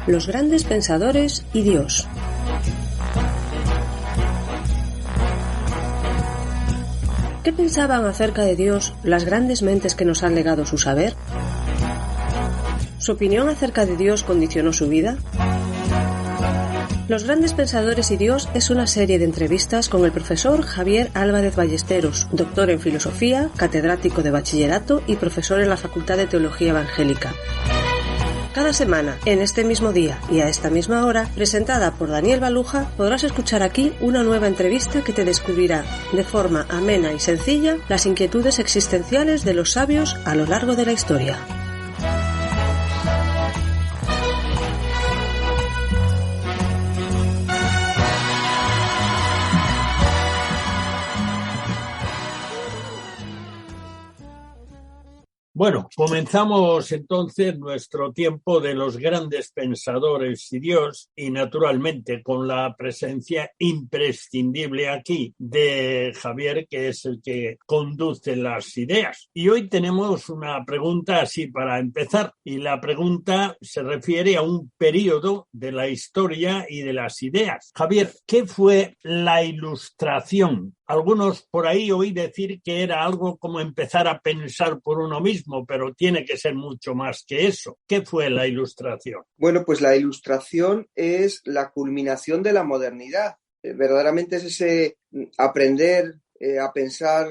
Los grandes pensadores y Dios. ¿Qué pensaban acerca de Dios las grandes mentes que nos han legado su saber? ¿Su opinión acerca de Dios condicionó su vida? Los grandes pensadores y Dios es una serie de entrevistas con el profesor Javier Álvarez Ballesteros, doctor en filosofía, catedrático de bachillerato y profesor en la Facultad de Teología Evangélica. Cada semana, en este mismo día y a esta misma hora, presentada por Daniel Baluja, podrás escuchar aquí una nueva entrevista que te descubrirá, de forma amena y sencilla, las inquietudes existenciales de los sabios a lo largo de la historia. Bueno, comenzamos entonces nuestro tiempo de los grandes pensadores y Dios, y naturalmente con la presencia imprescindible aquí de Javier, que es el que conduce las ideas. Y hoy tenemos una pregunta así para empezar, y la pregunta se refiere a un periodo de la historia y de las ideas. Javier, ¿qué fue la Ilustración? Algunos por ahí oí decir que era algo como empezar a pensar por uno mismo, pero tiene que ser mucho más que eso. ¿Qué fue la Ilustración? Bueno, pues la Ilustración es la culminación de la modernidad. Verdaderamente es ese aprender a pensar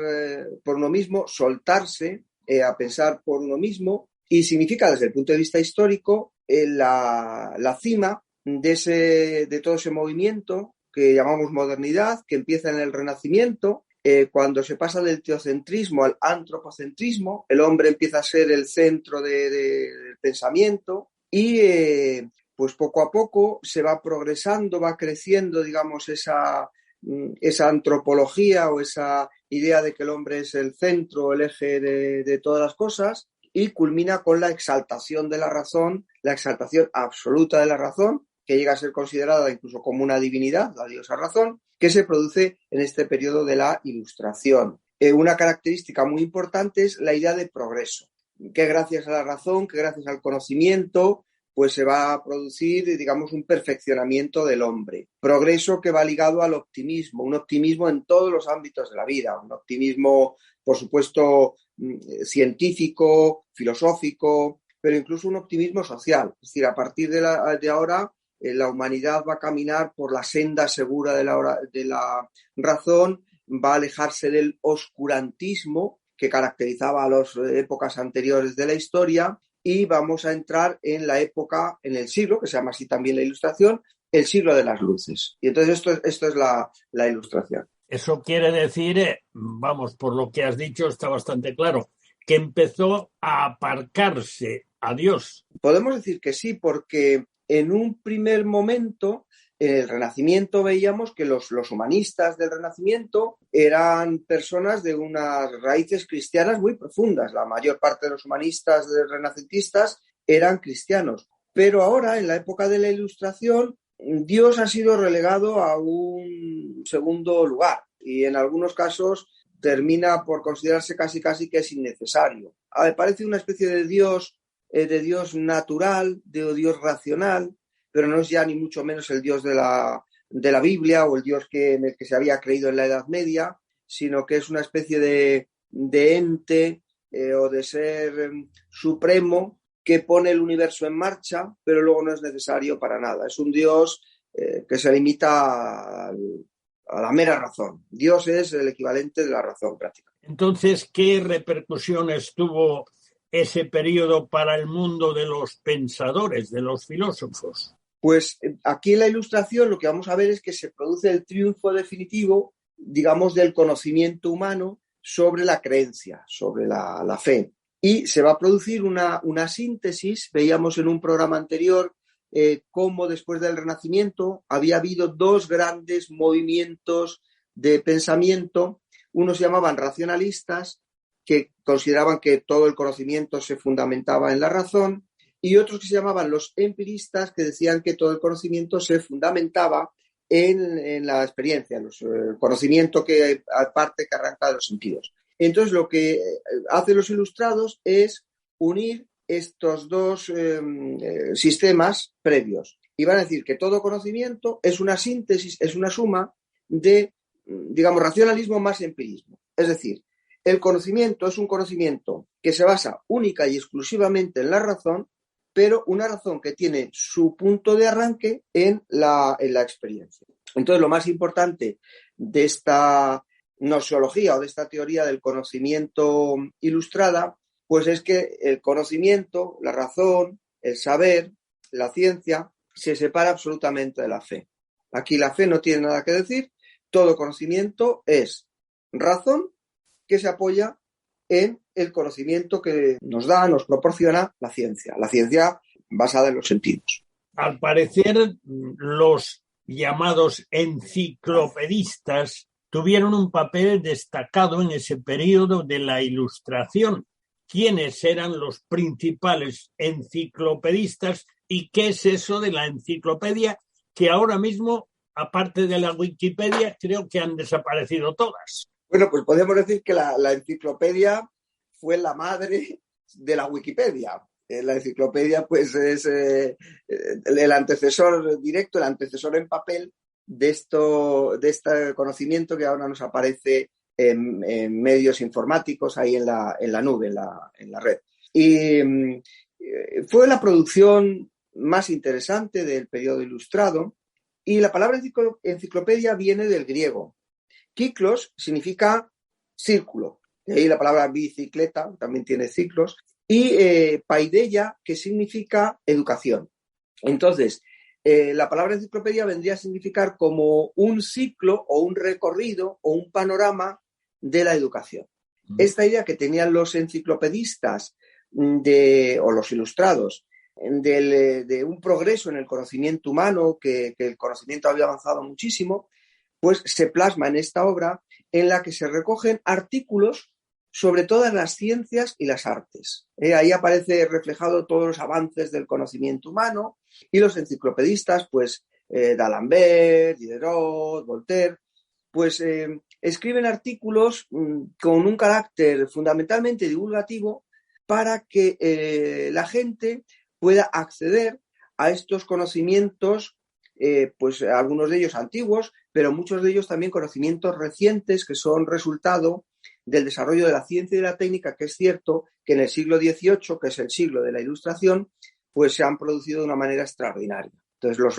por uno mismo, soltarse a pensar por uno mismo, y significa desde el punto de vista histórico la cima de todo ese movimiento que llamamos modernidad, que empieza en el Renacimiento, cuando se pasa del teocentrismo al antropocentrismo, el hombre empieza a ser el centro del pensamiento y pues poco a poco se va progresando, va creciendo, digamos, esa antropología o esa idea de que el hombre es el centro, el eje de todas las cosas, y culmina con la exaltación de la razón, la exaltación absoluta de la razón, que llega a ser considerada incluso como una divinidad, la diosa razón, que se produce en este periodo de la Ilustración. Una característica muy importante es la idea de progreso, que gracias a la razón, que gracias al conocimiento, pues se va a producir, digamos, un perfeccionamiento del hombre. Progreso que va ligado al optimismo, un optimismo en todos los ámbitos de la vida, un optimismo, por supuesto, científico, filosófico, pero incluso un optimismo social. Es decir, a partir de ahora, la humanidad va a caminar por la senda segura de la razón, va a alejarse del oscurantismo que caracterizaba a las épocas anteriores de la historia, y vamos a entrar en la época, en el siglo, que se llama así también la Ilustración, el siglo de las luces. Y entonces esto es la Ilustración. Eso quiere decir, vamos, por lo que has dicho está bastante claro, que empezó a aparcarse a Dios. Podemos decir que sí, porque en un primer momento, en el Renacimiento, veíamos que los humanistas del Renacimiento eran personas de unas raíces cristianas muy profundas. La mayor parte de los humanistas renacentistas eran cristianos. Pero ahora, en la época de la Ilustración, Dios ha sido relegado a un segundo lugar, y en algunos casos termina por considerarse casi que es innecesario. Parece una especie de Dios natural, de Dios racional, pero no es ya ni mucho menos el Dios de la Biblia o el Dios en el que se había creído en la Edad Media, sino que es una especie de ente o de ser supremo que pone el universo en marcha, pero luego no es necesario para nada. Es un Dios que se limita a la mera razón. Dios es el equivalente de la razón prácticamente. Entonces, ¿qué repercusiones tuvo ese periodo para el mundo de los pensadores, de los filósofos? Pues aquí en la Ilustración lo que vamos a ver es que se produce el triunfo definitivo, digamos, del conocimiento humano sobre la creencia, sobre la fe. Y se va a producir una síntesis. Veíamos en un programa anterior cómo después del Renacimiento había habido dos grandes movimientos de pensamiento. Unos se llamaban racionalistas, que consideraban que todo el conocimiento se fundamentaba en la razón, y otros que se llamaban los empiristas, que decían que todo el conocimiento se fundamentaba en la experiencia, en el conocimiento que arranca de los sentidos. Entonces, lo que hacen los ilustrados es unir estos dos sistemas previos. Y van a decir que todo conocimiento es una síntesis, es una suma de, digamos, racionalismo más empirismo. Es decir, el conocimiento es un conocimiento que se basa única y exclusivamente en la razón, pero una razón que tiene su punto de arranque en la experiencia. Entonces, lo más importante de esta gnoseología o de esta teoría del conocimiento ilustrada, pues es que el conocimiento, la razón, el saber, la ciencia, se separa absolutamente de la fe. Aquí la fe no tiene nada que decir, todo conocimiento es razón que se apoya en el conocimiento que nos proporciona la ciencia basada en los sentidos. Al parecer, los llamados enciclopedistas tuvieron un papel destacado en ese periodo de la Ilustración. ¿Quiénes eran los principales enciclopedistas y qué es eso de la enciclopedia que ahora mismo, aparte de la Wikipedia, creo que han desaparecido todas? Bueno, pues podemos decir que la enciclopedia fue la madre de la Wikipedia. La enciclopedia pues es el antecesor directo, el antecesor en papel de este conocimiento que ahora nos aparece en medios informáticos, ahí en la nube, en la red. Y fue la producción más interesante del periodo ilustrado, y la palabra enciclopedia viene del griego. Kyklos significa círculo, de ahí la palabra bicicleta, también tiene ciclos, y paideia, que significa educación. Entonces, la palabra enciclopedia vendría a significar como un ciclo o un recorrido o un panorama de la educación. Esta idea que tenían los enciclopedistas o los ilustrados de un progreso en el conocimiento humano, que el conocimiento había avanzado muchísimo, pues se plasma en esta obra en la que se recogen artículos sobre todas las ciencias y las artes. Ahí aparece reflejado todos los avances del conocimiento humano, y los enciclopedistas, pues D'Alembert, Diderot, Voltaire, pues escriben artículos con un carácter fundamentalmente divulgativo para que la gente pueda acceder a estos conocimientos, pues algunos de ellos antiguos, pero muchos de ellos también conocimientos recientes que son resultado del desarrollo de la ciencia y de la técnica, que es cierto que en el siglo XVIII, que es el siglo de la Ilustración, pues se han producido de una manera extraordinaria. Entonces los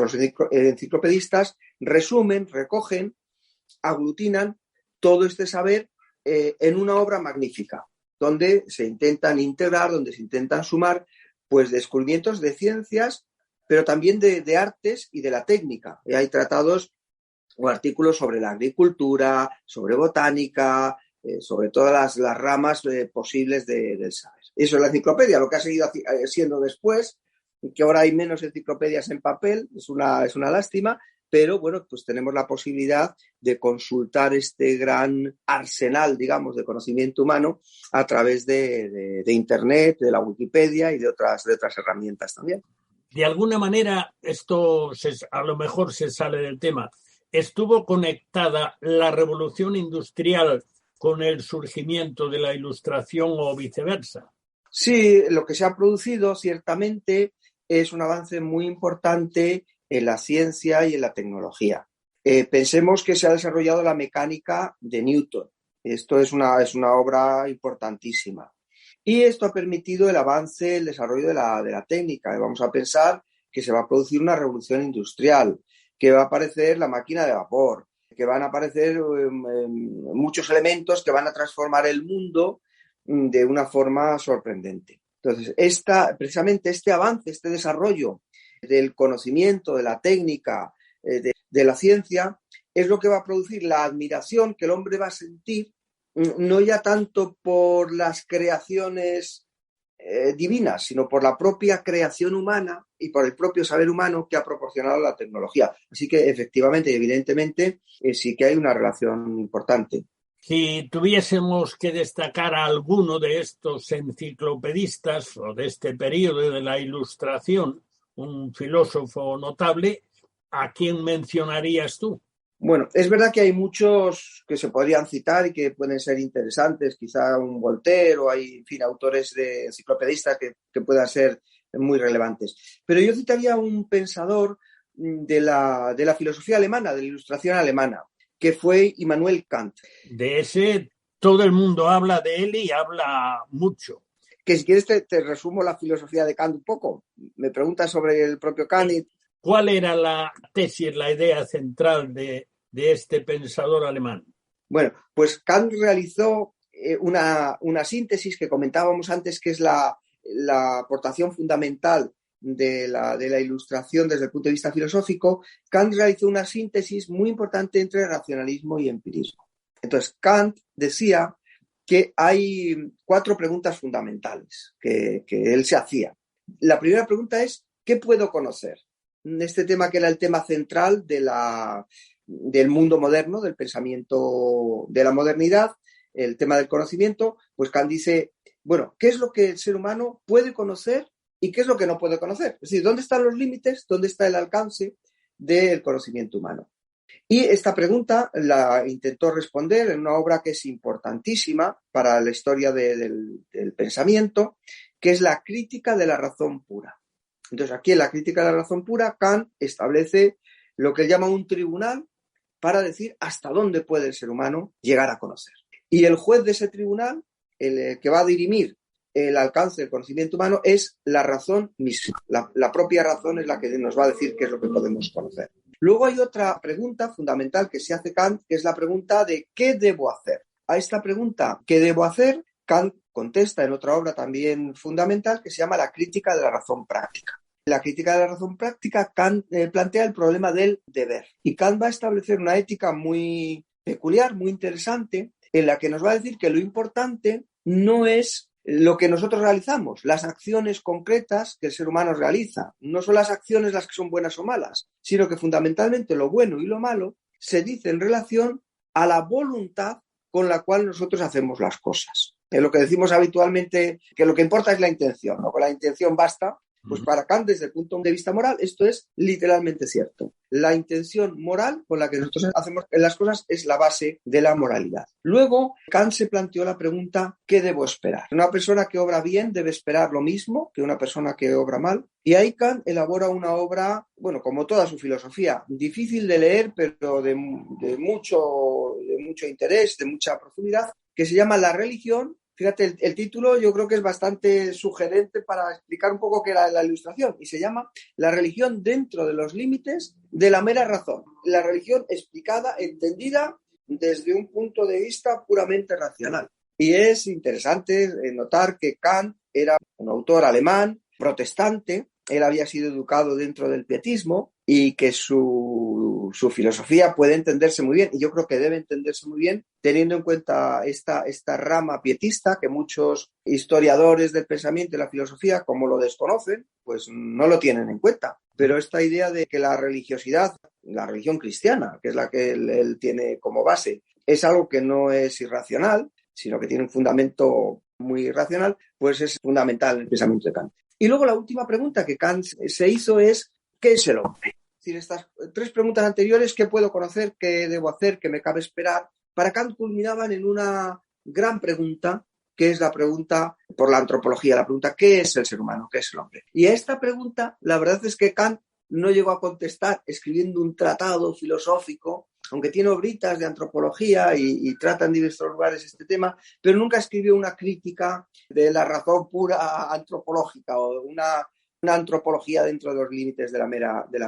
enciclopedistas resumen, recogen, aglutinan todo este saber en una obra magnífica, donde se intentan integrar, donde se intentan sumar pues descubrimientos de ciencias, pero también de artes y de la técnica. Hay tratados o artículos sobre la agricultura, sobre botánica, sobre todas las ramas posibles del saber. Eso es la enciclopedia. Lo que ha seguido siendo después, que ahora hay menos enciclopedias en papel, es una lástima, pero bueno, pues tenemos la posibilidad de consultar este gran arsenal, digamos, de conocimiento humano a través de Internet, de la Wikipedia y de otras herramientas también. De alguna manera, esto a lo mejor se sale del tema, ¿estuvo conectada la revolución industrial con el surgimiento de la Ilustración o viceversa? Sí, lo que se ha producido ciertamente es un avance muy importante en la ciencia y en la tecnología. Pensemos que se ha desarrollado la mecánica de Newton. Esto es una obra importantísima. Y esto ha permitido el avance, el desarrollo de la técnica. Vamos a pensar que se va a producir una revolución industrial, que va a aparecer la máquina de vapor, que van a aparecer muchos elementos que van a transformar el mundo de una forma sorprendente. Entonces, precisamente este avance, este desarrollo del conocimiento, de la técnica, de la ciencia, es lo que va a producir la admiración que el hombre va a sentir, no ya tanto por las creaciones divinas, sino por la propia creación humana y por el propio saber humano que ha proporcionado la tecnología. Así que efectivamente y evidentemente sí que hay una relación importante. Si tuviésemos que destacar a alguno de estos enciclopedistas o de este periodo de la Ilustración, un filósofo notable, ¿a quién mencionarías tú? Bueno, es verdad que hay muchos que se podrían citar y que pueden ser interesantes, quizá un Voltaire o hay, en fin, autores de enciclopedistas que puedan ser muy relevantes. Pero yo citaría un pensador de la filosofía alemana, de la Ilustración alemana, que fue Immanuel Kant. De ese todo el mundo habla de él y habla mucho. Que si quieres te resumo la filosofía de Kant un poco. Me preguntas sobre el propio Kant. ¿Cuál era la tesis, la idea central de este pensador alemán? Bueno, pues Kant realizó una síntesis que comentábamos antes, que es la aportación fundamental de la Ilustración desde el punto de vista filosófico. Kant realizó una síntesis muy importante entre racionalismo y empirismo. Entonces, Kant decía que hay 4 preguntas fundamentales que él se hacía. La primera pregunta es, ¿qué puedo conocer? Este tema que era el tema central del mundo moderno, del pensamiento de la modernidad, el tema del conocimiento, pues Kant dice, bueno, ¿qué es lo que el ser humano puede conocer y qué es lo que no puede conocer? Es decir, ¿dónde están los límites? ¿Dónde está el alcance del conocimiento humano? Y esta pregunta la intentó responder en una obra que es importantísima para la historia del pensamiento, que es la Crítica de la razón pura. Entonces, aquí en la Crítica de la razón pura, Kant establece lo que él llama un tribunal para decir hasta dónde puede el ser humano llegar a conocer. Y el juez de ese tribunal, el que va a dirimir el alcance del conocimiento humano, es la razón misma. La propia razón es la que nos va a decir qué es lo que podemos conocer. Luego hay otra pregunta fundamental que se hace Kant, que es la pregunta de ¿qué debo hacer? A esta pregunta, ¿qué debo hacer?, Kant contesta en otra obra también fundamental que se llama La Crítica de la razón práctica. En la Crítica de la razón práctica, Kant plantea el problema del deber. Y Kant va a establecer una ética muy peculiar, muy interesante, en la que nos va a decir que lo importante no es lo que nosotros realizamos, las acciones concretas que el ser humano realiza. No son las acciones las que son buenas o malas, sino que fundamentalmente lo bueno y lo malo se dice en relación a la voluntad con la cual nosotros hacemos las cosas. Es lo que decimos habitualmente, que lo que importa es la intención, ¿no? Con la intención basta. Pues para Kant, desde el punto de vista moral, esto es literalmente cierto. La intención moral con la que nosotros hacemos las cosas es la base de la moralidad. Luego, Kant se planteó la pregunta, ¿qué debo esperar? Una persona que obra bien debe esperar lo mismo que una persona que obra mal. Y ahí Kant elabora una obra, bueno, como toda su filosofía, difícil de leer, pero de mucho interés, de mucha profundidad, que se llama La religión. Fíjate, el título yo creo que es bastante sugerente para explicar un poco qué era la Ilustración, y se llama La religión dentro de los límites de la mera razón. La religión explicada, entendida desde un punto de vista puramente racional. Y es interesante notar que Kant era un autor alemán, protestante. Él había sido educado dentro del pietismo y que su filosofía puede entenderse muy bien, y yo creo que debe entenderse muy bien teniendo en cuenta esta rama pietista que muchos historiadores del pensamiento y la filosofía, como lo desconocen, pues no lo tienen en cuenta. Pero esta idea de que la religiosidad, la religión cristiana, que es la que él tiene como base, es algo que no es irracional, sino que tiene un fundamento muy racional, pues es fundamental en el pensamiento de Kant. Y luego la última pregunta que Kant se hizo es, ¿qué es el hombre? Es decir, estas 3 preguntas anteriores, ¿qué puedo conocer? ¿Qué debo hacer? ¿Qué me cabe esperar? Para Kant culminaban en una gran pregunta, que es la pregunta por la antropología, la pregunta, ¿qué es el ser humano? ¿Qué es el hombre? Y a esta pregunta, la verdad es que Kant no llegó a contestar escribiendo un tratado filosófico, aunque tiene obritas de antropología y trata en diversos lugares este tema, pero nunca escribió una crítica de la razón pura antropológica o una antropología dentro de los límites de la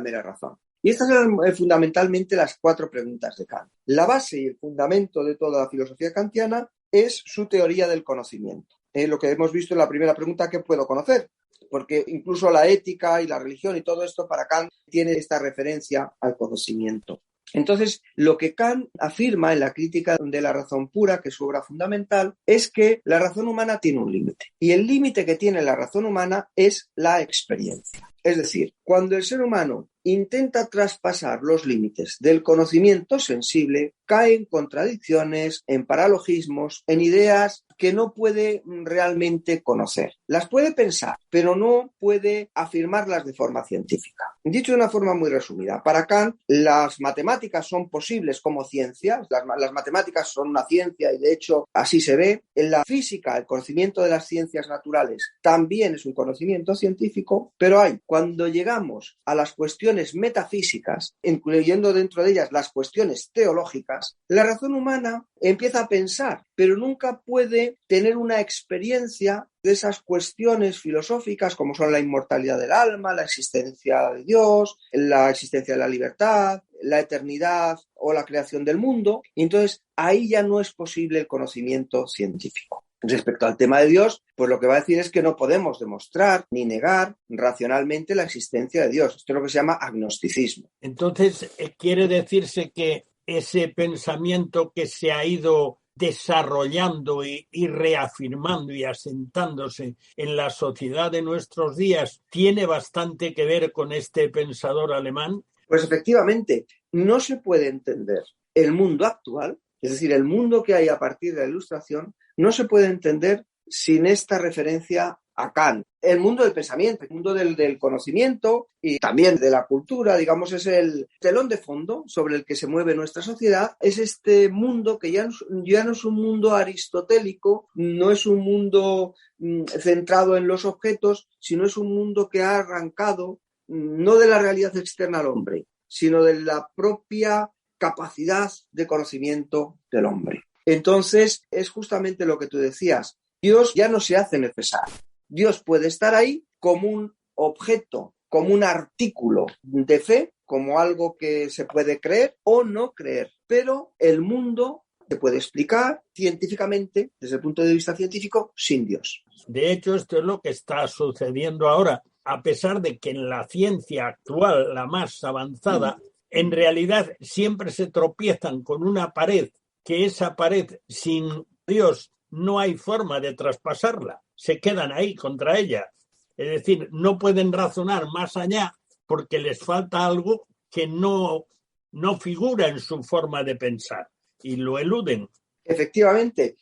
mera razón. Y estas eran fundamentalmente las 4 preguntas de Kant. La base y el fundamento de toda la filosofía kantiana es su teoría del conocimiento. Lo que hemos visto en la primera pregunta, ¿qué puedo conocer? Porque incluso la ética y la religión y todo esto para Kant tiene esta referencia al conocimiento. Entonces, lo que Kant afirma en la Crítica de la razón pura, que es su obra fundamental, es que la razón humana tiene un límite. Y el límite que tiene la razón humana es la experiencia. Es decir, cuando el ser humano intenta traspasar los límites del conocimiento sensible, cae en contradicciones, en paralogismos, en ideas que no puede realmente conocer. Las puede pensar, pero no puede afirmarlas de forma científica. Dicho de una forma muy resumida, para Kant las matemáticas son posibles como ciencias, las matemáticas son una ciencia y de hecho así se ve. En la física, el conocimiento de las ciencias naturales también es un conocimiento científico, pero cuando llegamos a las cuestiones metafísicas, incluyendo dentro de ellas las cuestiones teológicas, la razón humana empieza a pensar, pero nunca puede tener una experiencia de esas cuestiones filosóficas como son la inmortalidad del alma, la existencia de Dios, la existencia de la libertad, la eternidad o la creación del mundo. Y entonces ahí ya no es posible el conocimiento científico. Respecto al tema de Dios, pues lo que va a decir es que no podemos demostrar ni negar racionalmente la existencia de Dios. Esto es lo que se llama agnosticismo. Entonces, quiere decirse que ese pensamiento que se ha ido desarrollando y reafirmando y asentándose en la sociedad de nuestros días tiene bastante que ver con este pensador alemán. Pues efectivamente, no se puede entender el mundo actual, es decir, el mundo que hay a partir de la Ilustración, no se puede entender sin esta referencia a Kant. El mundo del pensamiento, el mundo del conocimiento y también de la cultura, digamos, es el telón de fondo sobre el que se mueve nuestra sociedad. Es este mundo que ya no es un mundo aristotélico, no es un mundo centrado en los objetos, sino es un mundo que ha arrancado no de la realidad externa al hombre, sino de la propia capacidad de conocimiento del hombre. Entonces, es justamente lo que tú decías. Dios ya no se hace necesario. Dios puede estar ahí como un objeto, como un artículo de fe, como algo que se puede creer o no creer. Pero el mundo se puede explicar científicamente, desde el punto de vista científico, sin Dios. De hecho, esto es lo que está sucediendo ahora. A pesar de que en la ciencia actual, la más avanzada, en realidad siempre se tropiezan con una pared, que esa pared sin Dios no hay forma de traspasarla, se quedan ahí contra ella. Es decir, no pueden razonar más allá porque les falta algo que no figura en su forma de pensar y lo eluden. Efectivamente,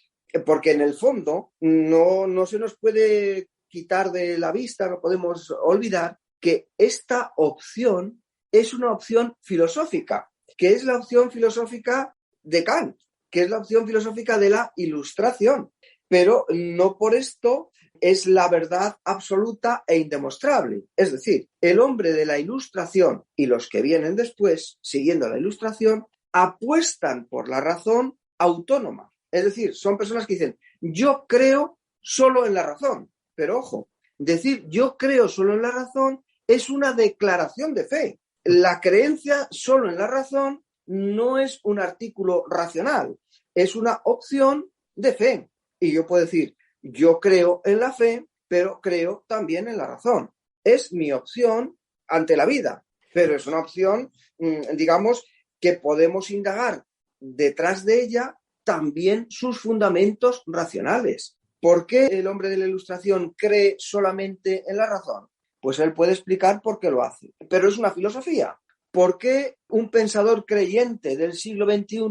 porque en el fondo no se nos puede quitar de la vista, no podemos olvidar que esta opción es una opción filosófica, que es la opción filosófica de Kant, que es la opción filosófica de la Ilustración, pero no por esto es la verdad absoluta e indemostrable. Es decir, el hombre de la Ilustración y los que vienen después, siguiendo la Ilustración, apuestan por la razón autónoma. Es decir, son personas que dicen, yo creo solo en la razón. Pero ojo, decir yo creo solo en la razón es una declaración de fe. La creencia solo en la razón no es un artículo racional, es una opción de fe. Y yo puedo decir, yo creo en la fe, pero creo también en la razón. Es mi opción ante la vida, pero es una opción, digamos, que podemos indagar detrás de ella también sus fundamentos racionales. ¿Por qué el hombre de la Ilustración cree solamente en la razón? Pues él puede explicar por qué lo hace, pero es una filosofía. ¿Por qué un pensador creyente del siglo XXI,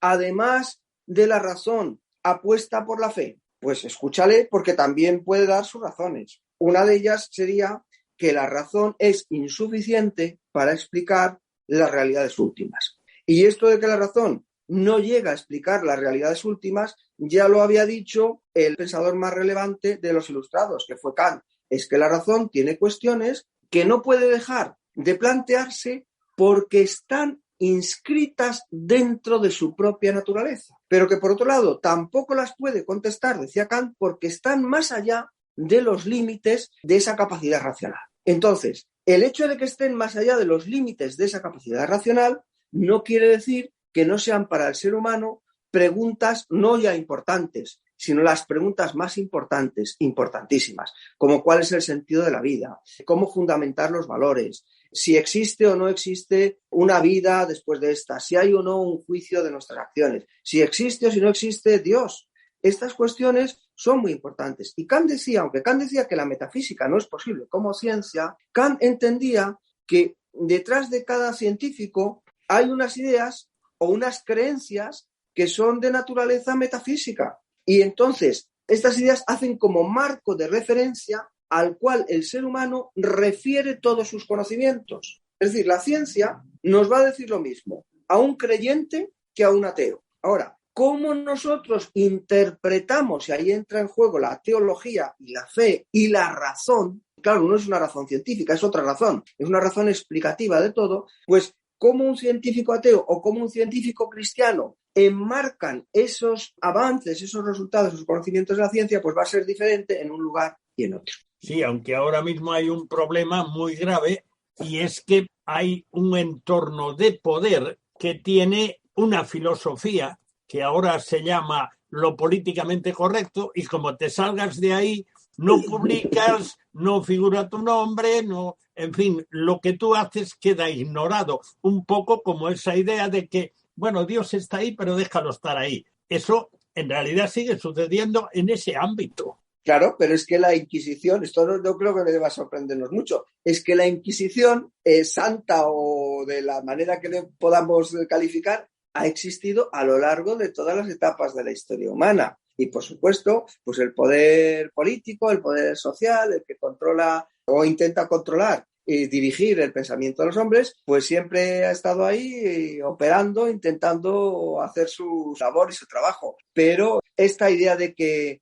además de la razón, apuesta por la fe? Pues escúchale, porque también puede dar sus razones. Una de ellas sería que la razón es insuficiente para explicar las realidades últimas. Y esto de que la razón no llega a explicar las realidades últimas, ya lo había dicho el pensador más relevante de los Ilustrados, que fue Kant. Es que la razón tiene cuestiones que no puede dejar de plantearse porque están inscritas dentro de su propia naturaleza, pero que por otro lado tampoco las puede contestar, decía Kant, porque están más allá de los límites de esa capacidad racional. Entonces, el hecho de que estén más allá de los límites de esa capacidad racional no quiere decir que no sean para el ser humano preguntas no ya importantes, sino las preguntas más importantes, importantísimas, como cuál es el sentido de la vida, cómo fundamentar los valores, si existe o no existe una vida después de esta, si hay o no un juicio de nuestras acciones, si existe o si no existe Dios. Estas cuestiones son muy importantes. Y Kant decía, aunque Kant decía que la metafísica no es posible como ciencia, Kant entendía que detrás de cada científico hay unas ideas o unas creencias que son de naturaleza metafísica. Y entonces, estas ideas hacen como marco de referencia al cual el ser humano refiere todos sus conocimientos. Es decir, la ciencia nos va a decir lo mismo a un creyente que a un ateo. Ahora, ¿cómo nosotros interpretamos, y ahí entra en juego la teología y la fe y la razón? Claro, no es una razón científica, es otra razón, es una razón explicativa de todo, pues cómo un científico ateo o cómo un científico cristiano enmarcan esos avances, esos resultados, esos conocimientos de la ciencia, pues va a ser diferente en un lugar y en otro. Sí, aunque ahora mismo hay un problema muy grave y es que hay un entorno de poder que tiene una filosofía que ahora se llama lo políticamente correcto y como te salgas de ahí, no publicas, no figura tu nombre, no, en fin, lo que tú haces queda ignorado. Un poco como esa idea de que, bueno, Dios está ahí, pero déjalo estar ahí. Eso en realidad sigue sucediendo en ese ámbito. Claro, pero es que la Inquisición, esto no creo que deba sorprendernos mucho, es que la Inquisición, santa o de la manera que le podamos calificar, ha existido a lo largo de todas las etapas de la historia humana. Y, por supuesto, pues el poder político, el poder social, el que controla o intenta controlar y dirigir el pensamiento de los hombres, pues siempre ha estado ahí operando, intentando hacer su labor y su trabajo. Pero esta idea de que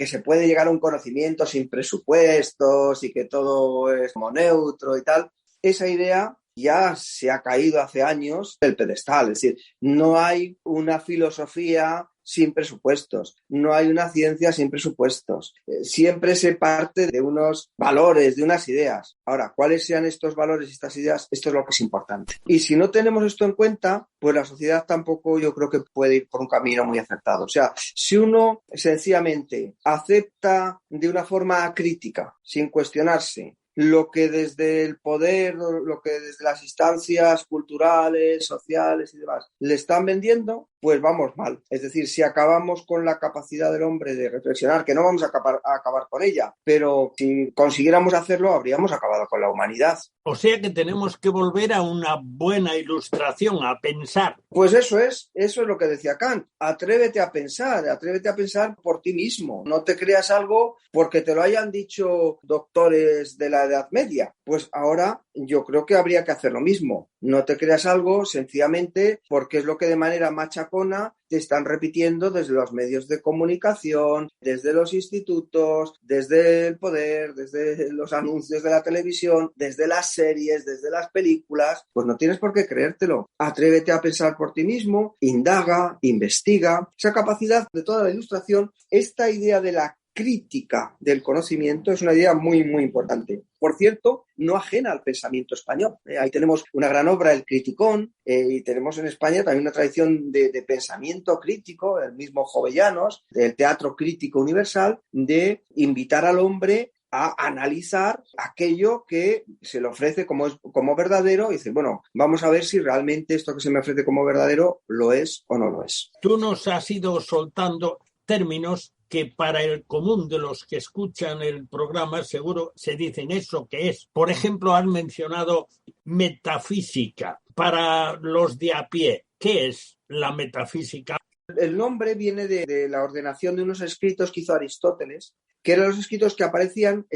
se puede llegar a un conocimiento sin presupuestos y que todo es como neutro y tal, esa idea ya se ha caído hace años del pedestal. Es decir, no hay una filosofía sin presupuestos, no hay una ciencia sin presupuestos. Siempre se parte de unos valores, de unas ideas. Ahora, ¿cuáles sean estos valores y estas ideas? Esto es lo que es importante. Y si no tenemos esto en cuenta, pues la sociedad tampoco yo creo que puede ir por un camino muy acertado. O sea, si uno sencillamente acepta de una forma crítica, sin cuestionarse, lo que desde el poder, lo que desde las instancias culturales, sociales y demás le están vendiendo, pues vamos mal. Es decir, si acabamos con la capacidad del hombre de reflexionar, que no vamos a acabar con ella, pero si consiguiéramos hacerlo, habríamos acabado con la humanidad. O sea que tenemos que volver a una buena ilustración, a pensar. Pues eso es lo que decía Kant. Atrévete a pensar por ti mismo. No te creas algo porque te lo hayan dicho doctores de la Edad Media. Pues ahora yo creo que habría que hacer lo mismo. No te creas algo sencillamente porque es lo que de manera machacona te están repitiendo desde los medios de comunicación, desde los institutos, desde el poder, desde los anuncios de la televisión, desde las series, desde las películas. Pues no tienes por qué creértelo. Atrévete a pensar por ti mismo, indaga, investiga. Esa capacidad de toda la ilustración, esta idea de la crítica del conocimiento es una idea muy, muy importante. Por cierto, no ajena al pensamiento español. Ahí tenemos una gran obra, El Criticón, y tenemos en España también una tradición de pensamiento crítico, el mismo Jovellanos, del teatro crítico universal, de invitar al hombre a analizar aquello que se le ofrece como verdadero y dice, bueno, vamos a ver si realmente esto que se me ofrece como verdadero lo es o no lo es. Tú nos has ido soltando términos que para el común de los que escuchan el programa seguro se dicen eso que es. Por ejemplo, has mencionado metafísica. Para los de a pie, ¿qué es la metafísica? El nombre viene de la ordenación de unos escritos que hizo Aristóteles, que eran los escritos que aparecían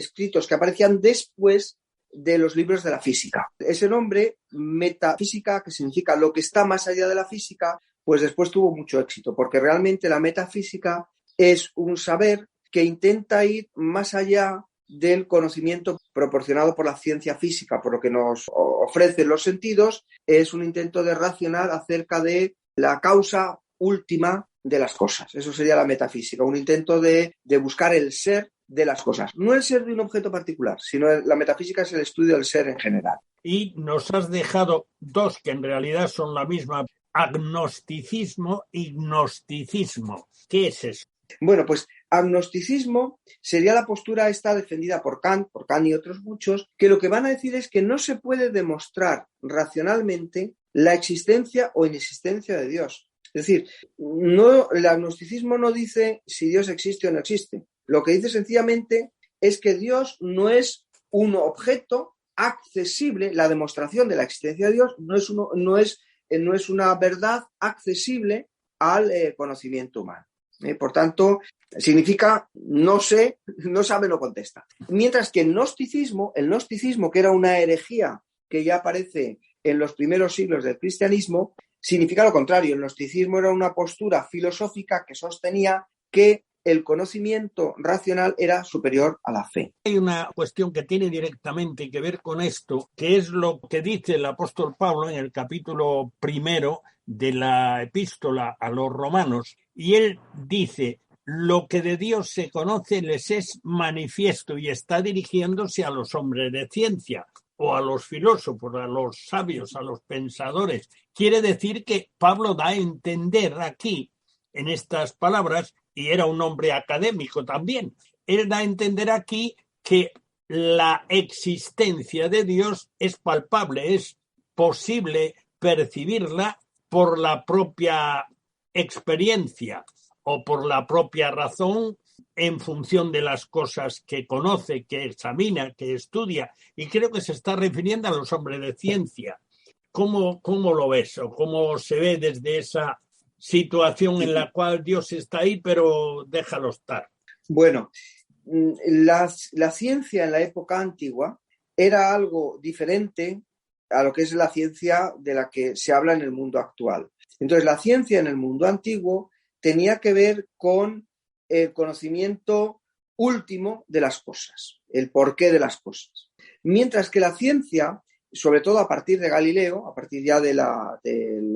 después de los libros de la física. Ese nombre, metafísica, que significa lo que está más allá de la física, pues después tuvo mucho éxito, porque realmente la metafísica es un saber que intenta ir más allá del conocimiento proporcionado por la ciencia física, por lo que nos ofrecen los sentidos. Es un intento de racionar acerca de la causa última de las cosas. Eso sería la metafísica, un intento de buscar el ser de las cosas. No el ser de un objeto particular, sino la metafísica es el estudio del ser en general. Y nos has dejado dos que en realidad son la misma: agnosticismo y gnosticismo. ¿Qué es eso? Bueno, pues agnosticismo sería la postura esta defendida por Kant y otros muchos, que lo que van a decir es que no se puede demostrar racionalmente la existencia o inexistencia de Dios. Es decir, el agnosticismo no dice si Dios existe o no existe. Lo que dice sencillamente es que Dios no es un objeto accesible. La demostración de la existencia de Dios no es no es una verdad accesible al conocimiento humano. Por tanto, significa no sé, no sabe, no contesta. Mientras que el gnosticismo, que era una herejía que ya aparece en los primeros siglos del cristianismo, significa lo contrario. El gnosticismo era una postura filosófica que sostenía que el conocimiento racional era superior a la fe. Hay una cuestión que tiene directamente que ver con esto, que es lo que dice el apóstol Pablo en el capítulo 1 de la epístola a los romanos, y él dice: lo que de Dios se conoce les es manifiesto, y está dirigiéndose a los hombres de ciencia o a los filósofos, a los sabios, a los pensadores. Quiere decir que Pablo da a entender aquí, en estas palabras, y era un hombre académico también, él da a entender aquí que la existencia de Dios es palpable, es posible percibirla por la propia experiencia o por la propia razón en función de las cosas que conoce, que examina, que estudia, y creo que se está refiriendo a los hombres de ciencia. ¿Cómo lo ves o cómo se ve desde esa situación en la cual Dios está ahí, pero déjalo estar? Bueno, la ciencia en la época antigua era algo diferente a lo que es la ciencia de la que se habla en el mundo actual. Entonces, la ciencia en el mundo antiguo tenía que ver con el conocimiento último de las cosas, el porqué de las cosas. Mientras que la ciencia, sobre todo a partir de Galileo, a partir ya del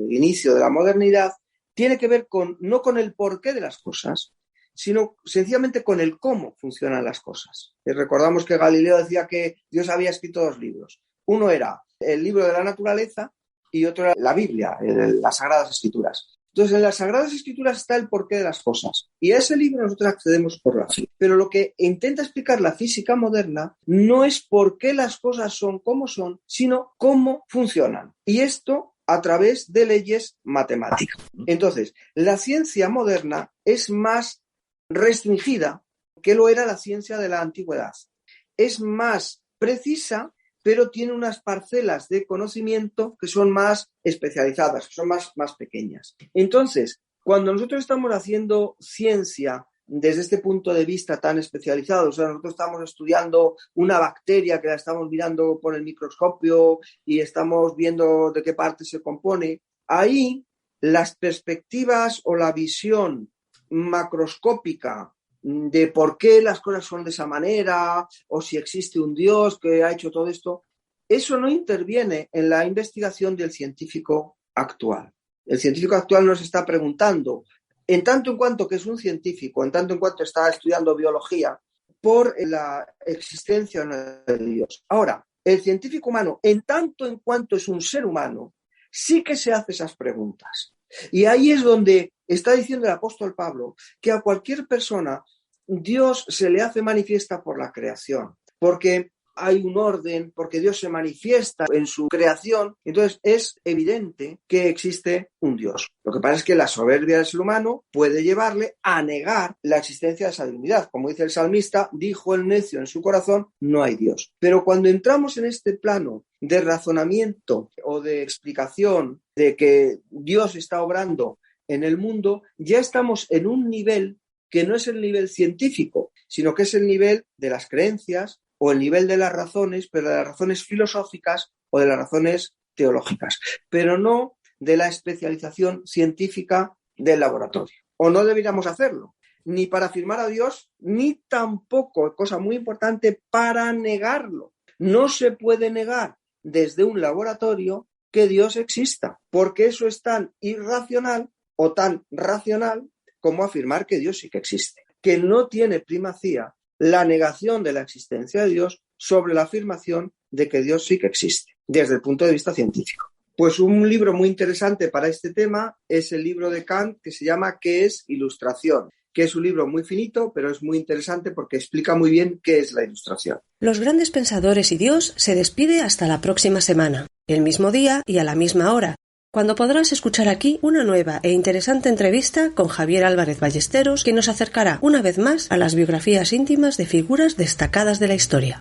inicio de la modernidad, tiene que ver no con el porqué de las cosas, sino sencillamente con el cómo funcionan las cosas. Recordamos que Galileo decía que Dios había escrito 2 libros. Uno era el libro de la naturaleza y otro era la Biblia, las Sagradas Escrituras. Entonces, en las Sagradas Escrituras está el porqué de las cosas. Y a ese libro nosotros accedemos por la fe. Pero lo que intenta explicar la física moderna no es por qué las cosas son como son, sino cómo funcionan. Y esto a través de leyes matemáticas. Entonces, la ciencia moderna es más restringida que lo era la ciencia de la antigüedad. Es más precisa, pero tiene unas parcelas de conocimiento que son más especializadas, que son más pequeñas. Entonces, cuando nosotros estamos haciendo ciencia desde este punto de vista tan especializado, o sea, nosotros estamos estudiando una bacteria que la estamos mirando por el microscopio y estamos viendo de qué parte se compone, ahí las perspectivas o la visión macroscópica de por qué las cosas son de esa manera o si existe un Dios que ha hecho todo esto, eso no interviene en la investigación del científico actual. El científico actual nos está preguntando, en tanto en cuanto que es un científico, en tanto en cuanto está estudiando biología, por la existencia de Dios. Ahora, el científico humano, en tanto en cuanto es un ser humano, sí que se hace esas preguntas. Y ahí es donde está diciendo el apóstol Pablo que a cualquier persona Dios se le hace manifiesta por la creación, porque hay un orden, porque Dios se manifiesta en su creación, entonces es evidente que existe un Dios. Lo que pasa es que la soberbia del ser humano puede llevarle a negar la existencia de esa divinidad. Como dice el salmista, dijo el necio en su corazón, no hay Dios. Pero cuando entramos en este plano de razonamiento o de explicación de que Dios está obrando en el mundo, ya estamos en un nivel que no es el nivel científico, sino que es el nivel de las creencias o el nivel de las razones, pero de las razones filosóficas o de las razones teológicas, pero no de la especialización científica del laboratorio. O no deberíamos hacerlo, ni para afirmar a Dios, ni tampoco, cosa muy importante, para negarlo. No se puede negar desde un laboratorio que Dios exista, porque eso es tan irracional o tan racional como afirmar que Dios sí que existe, que no tiene primacía la negación de la existencia de Dios sobre la afirmación de que Dios sí que existe, desde el punto de vista científico. Pues un libro muy interesante para este tema es el libro de Kant que se llama ¿Qué es ilustración?, que es un libro muy finito, pero es muy interesante porque explica muy bien qué es la ilustración. Los grandes pensadores y Dios se despide hasta la próxima semana, el mismo día y a la misma hora, cuando podrás escuchar aquí una nueva e interesante entrevista con Javier Álvarez Ballesteros, que nos acercará una vez más a las biografías íntimas de figuras destacadas de la historia.